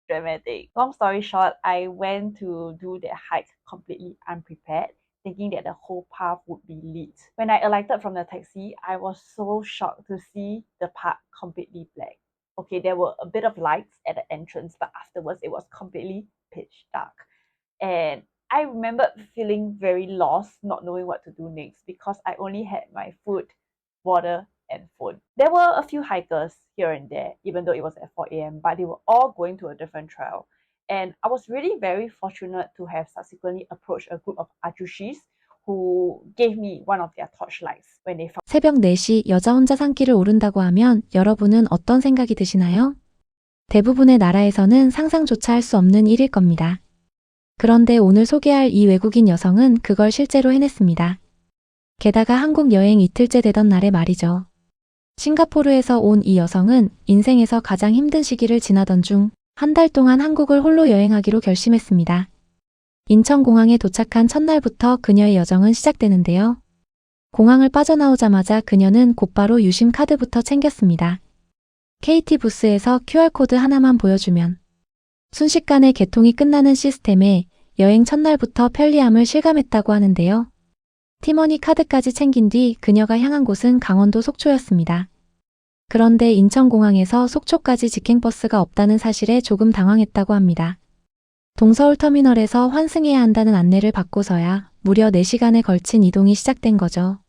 dramatic. Long story short, I went to do the hike completely unprepared, thinking that the whole path would be lit. When I alighted from the taxi, I was so shocked to see the path completely black. Okay, there were a bit of lights at the entrance, but afterwards it was completely pitch dark. And I remembered feeling very lost, not knowing what to do next because I only had my food, water, and phone. There were a few hikers here and there, even though it was at 4 a.m., but they were all going to a different trail. And I was really very fortunate to have subsequently approached a group of Ajushis who gave me one of their torchlights when they found. 새벽 4시 여자 혼자 산길을 오른다고 하면 여러분은 어떤 생각이 드시나요? 대부분의 나라에서는 상상조차 할 수 없는 일일 겁니다. 그런데 오늘 소개할 이 외국인 여성은 그걸 실제로 해냈습니다. 게다가 한국 여행 이틀째 되던 날에 말이죠. 싱가포르에서 온 이 여성은 인생에서 가장 힘든 시기를 지나던 중 한 달 동안 한국을 홀로 여행하기로 결심했습니다. 인천공항에 도착한 첫날부터 그녀의 여정은 시작되는데요. 공항을 빠져나오자마자 그녀는 곧바로 유심 카드부터 챙겼습니다. KT 부스에서 QR코드 하나만 보여주면 순식간에 개통이 끝나는 시스템에 여행 첫날부터 편리함을 실감했다고 하는데요. 티머니 카드까지 챙긴 뒤 그녀가 향한 곳은 강원도 속초였습니다. 그런데 인천공항에서 속초까지 직행버스가 없다는 사실에 조금 당황했다고 합니다. 동서울 터미널에서 환승해야 한다는 안내를 받고서야 무려 4시간에 걸친 이동이 시작된 거죠.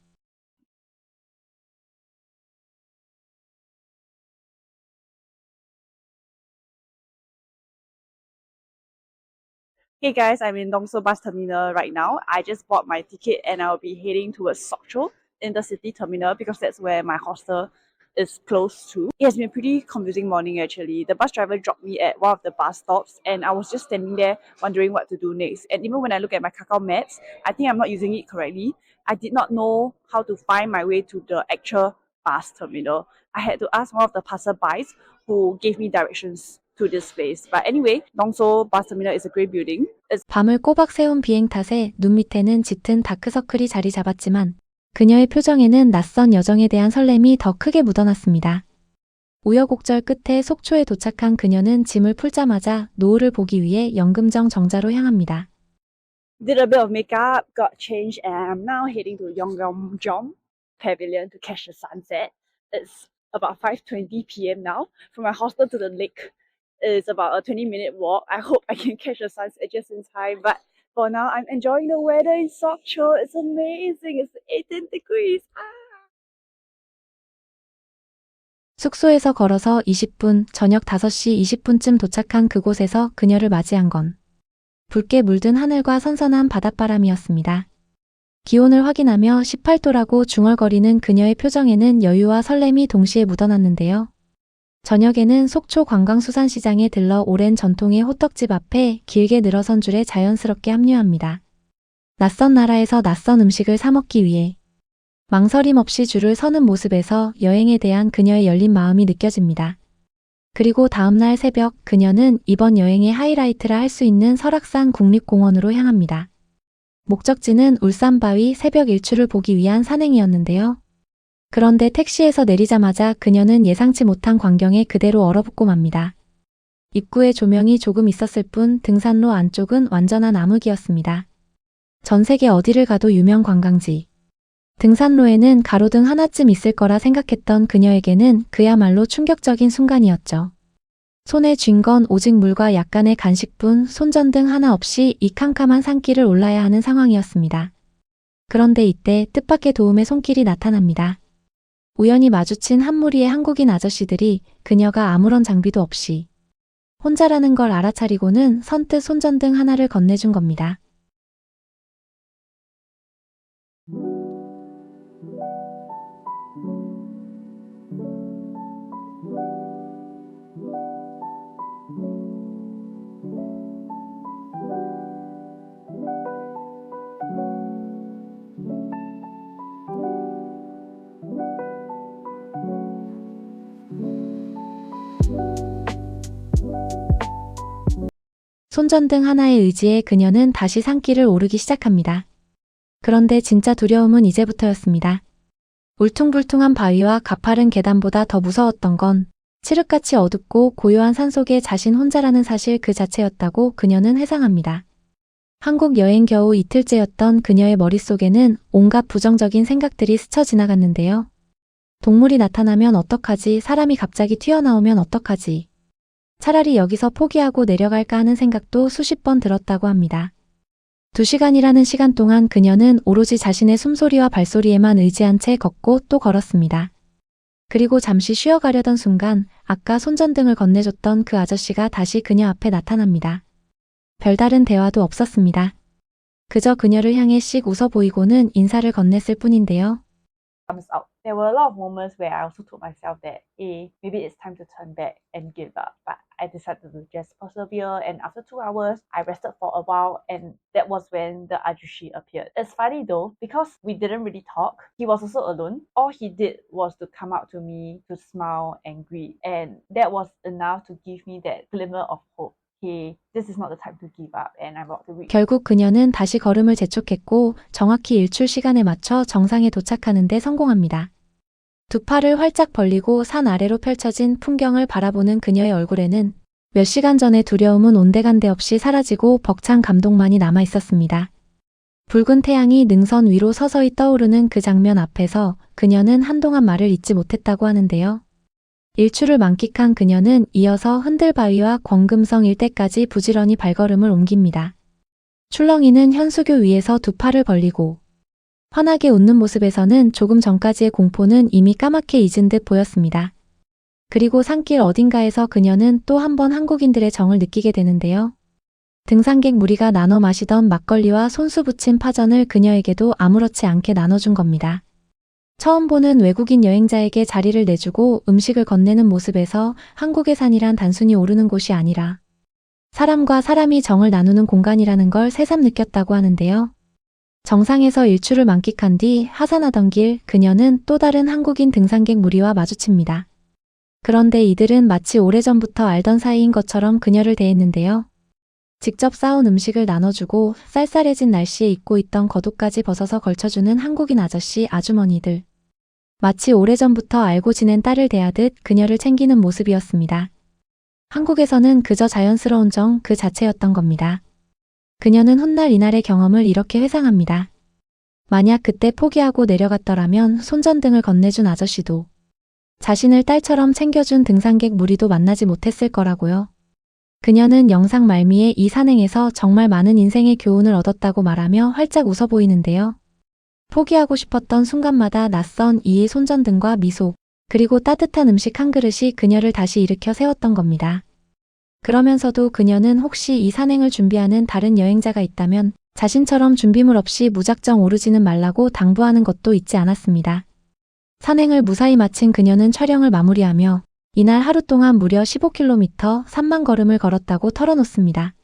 Hey guys, I'm in Dongso Bus Terminal right now. I just bought my ticket and I'll be heading towards Sokcho Intercity Terminal because that's where my hostel is close to. It has been a pretty confusing morning actually. The bus driver dropped me at one of the bus stops and I was just standing there wondering what to do next. And even when I look at my Kakao Maps, I think I'm not using it correctly. I did not know how to find my way to the actual bus terminal. I had to ask one of the passerbys who gave me directions to this place. But anyway, Dongso Bus Terminal is a great building. 밤을 꼬박 새운 비행 탓에 눈 밑에는 짙은 다크서클이 자리 잡았지만 그녀의 표정에는 낯선 여정에 대한 설렘이 더 크게 묻어났습니다. 우여곡절 끝에 속초에 도착한 그녀는 짐을 풀자마자 노을을 보기 위해 영금정 정자로 향합니다. Did a bit of makeup, got changed, and I'm now heading to Yeongjong Pavilion to catch the sunset. It's about 5:20 p.m. now. From my hostel to the lake is about a 20-minute walk. I hope I can catch the sunset just in time. But for now, I'm enjoying the weather in Sokcho. It's amazing. It's 18 degrees. 숙소에서 걸어서 20분, 저녁 5시 20분쯤 도착한 그곳에서 그녀를 맞이한 건 붉게 물든 하늘과 선선한 바닷바람이었습니다. 기온을 확인하며 18도라고 중얼거리는 그녀의 표정에는 여유와 설렘이 동시에 묻어났는데요. 저녁에는 속초 관광수산시장에 들러 오랜 전통의 호떡집 앞에 길게 늘어선 줄에 자연스럽게 합류합니다. 낯선 나라에서 낯선 음식을 사 먹기 위해 망설임 없이 줄을 서는 모습에서 여행에 대한 그녀의 열린 마음이 느껴집니다. 그리고 다음날 새벽 그녀는 이번 여행의 하이라이트라 할 수 있는 설악산 국립공원으로 향합니다. 목적지는 울산바위 새벽 일출을 보기 위한 산행이었는데요. 그런데 택시에서 내리자마자 그녀는 예상치 못한 광경에 그대로 얼어붙고 맙니다. 입구에 조명이 조금 있었을 뿐 등산로 안쪽은 완전한 암흑이었습니다. 전 세계 어디를 가도 유명 관광지. 등산로에는 가로등 하나쯤 있을 거라 생각했던 그녀에게는 그야말로 충격적인 순간이었죠. 손에 쥔 건 오직 물과 약간의 간식뿐 손전등 하나 없이 이 캄캄한 산길을 올라야 하는 상황이었습니다. 그런데 이때 뜻밖의 도움의 손길이 나타납니다. 우연히 마주친 한 무리의 한국인 아저씨들이 그녀가 아무런 장비도 없이 혼자라는 걸 알아차리고는 선뜻 손전등 하나를 건네준 겁니다. 손전등 하나의 의지에 그녀는 다시 산길을 오르기 시작합니다. 그런데 진짜 두려움은 이제부터였습니다. 울퉁불퉁한 바위와 가파른 계단보다 더 무서웠던 건 칠흑같이 어둡고 고요한 산속에 자신 혼자라는 사실 그 자체였다고 그녀는 회상합니다. 한국 여행 겨우 이틀째였던 그녀의 머릿속에는 온갖 부정적인 생각들이 스쳐 지나갔는데요. 동물이 나타나면 어떡하지? 사람이 갑자기 튀어나오면 어떡하지? 차라리 여기서 포기하고 내려갈까 하는 생각도 수십 번 들었다고 합니다. 2시간이라는 시간 동안 그녀는 오로지 자신의 숨소리와 발소리에만 의지한 채 걷고 또 걸었습니다. 그리고 잠시 쉬어가려던 순간 아까 손전등을 건네줬던 그 아저씨가 다시 그녀 앞에 나타납니다. 별다른 대화도 없었습니다. 그저 그녀를 향해 씩 웃어 보이고는 인사를 건넸을 뿐인데요. Comes out. There were a lot of moments where I also told myself that, hey, maybe it's time to turn back and give up. But I decided to just persevere. And after 2 hours, I rested for a while. And that was when the Ajushi appeared. It's funny though, because we didn't really talk. He was also alone. All he did was to come up to me, to smile and greet. And that was enough to give me that glimmer of hope. Hey, this is not the time to give up. And I'm about to reach. 결국 그녀는 다시 걸음을 재촉했고 정확히 일출 시간에 맞춰 정상에 도착하는 데 성공합니다. 두 팔을 활짝 벌리고 산 아래로 펼쳐진 풍경을 바라보는 그녀의 얼굴에는 몇 시간 전의 두려움은 온데간데 없이 사라지고 벅찬 감동만이 남아 있었습니다. 붉은 태양이 능선 위로 서서히 떠오르는 그 장면 앞에서 그녀는 한동안 말을 잇지 못했다고 하는데요. 일출을 만끽한 그녀는 이어서 흔들바위와 권금성 일대까지 부지런히 발걸음을 옮깁니다. 출렁이는 현수교 위에서 두 팔을 벌리고 환하게 웃는 모습에서는 조금 전까지의 공포는 이미 까맣게 잊은 듯 보였습니다. 그리고 산길 어딘가에서 그녀는 또 한 번 한국인들의 정을 느끼게 되는데요. 등산객 무리가 나눠 마시던 막걸리와 손수 부친 파전을 그녀에게도 아무렇지 않게 나눠준 겁니다. 처음 보는 외국인 여행자에게 자리를 내주고 음식을 건네는 모습에서 한국의 산이란 단순히 오르는 곳이 아니라 사람과 사람이 정을 나누는 공간이라는 걸 새삼 느꼈다고 하는데요. 정상에서 일출을 만끽한 뒤 하산하던 길 그녀는 또 다른 한국인 등산객 무리와 마주칩니다. 그런데 이들은 마치 오래전부터 알던 사이인 것처럼 그녀를 대했는데요. 직접 싸온 음식을 나눠주고 쌀쌀해진 날씨에 입고 있던 겉옷까지 벗어서 걸쳐주는 한국인 아저씨 아주머니들. 마치 오래전부터 알고 지낸 딸을 대하듯 그녀를 챙기는 모습이었습니다. 한국에서는 그저 자연스러운 정 그 자체였던 겁니다. 그녀는 훗날 이날의 경험을 이렇게 회상합니다. 만약 그때 포기하고 내려갔더라면 손전등을 건네준 아저씨도 자신을 딸처럼 챙겨준 등산객 무리도 만나지 못했을 거라고요. 그녀는 영상 말미에 이 산행에서 정말 많은 인생의 교훈을 얻었다고 말하며 활짝 웃어 보이는데요. 포기하고 싶었던 순간마다 낯선 이의 손전등과 미소, 그리고 따뜻한 음식 한 그릇이 그녀를 다시 일으켜 세웠던 겁니다. 그러면서도 그녀는 혹시 이 산행을 준비하는 다른 여행자가 있다면 자신처럼 준비물 없이 무작정 오르지는 말라고 당부하는 것도 잊지 않았습니다. 산행을 무사히 마친 그녀는 촬영을 마무리하며 이날 하루 동안 무려 15km 3만 걸음을 걸었다고 털어놓습니다.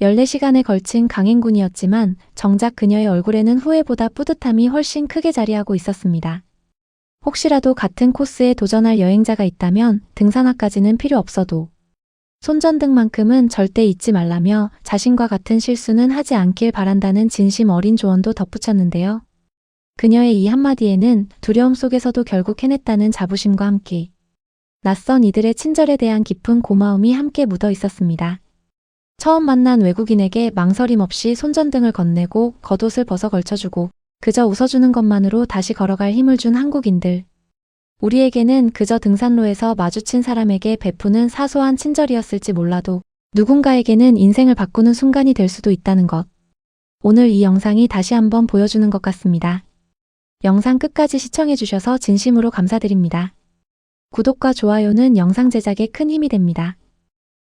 14시간에 걸친 강행군이었지만 정작 그녀의 얼굴에는 후회보다 뿌듯함이 훨씬 크게 자리하고 있었습니다. 혹시라도 같은 코스에 도전할 여행자가 있다면 등산화까지는 필요 없어도 손전등만큼은 절대 잊지 말라며 자신과 같은 실수는 하지 않길 바란다는 진심 어린 조언도 덧붙였는데요. 그녀의 이 한마디에는 두려움 속에서도 결국 해냈다는 자부심과 함께 낯선 이들의 친절에 대한 깊은 고마움이 함께 묻어 있었습니다. 처음 만난 외국인에게 망설임 없이 손전등을 건네고 겉옷을 벗어 걸쳐주고 그저 웃어주는 것만으로 다시 걸어갈 힘을 준 한국인들. 우리에게는 그저 등산로에서 마주친 사람에게 베푸는 사소한 친절이었을지 몰라도 누군가에게는 인생을 바꾸는 순간이 될 수도 있다는 것. 오늘 이 영상이 다시 한번 보여주는 것 같습니다. 영상 끝까지 시청해주셔서 진심으로 감사드립니다. 구독과 좋아요는 영상 제작에 큰 힘이 됩니다.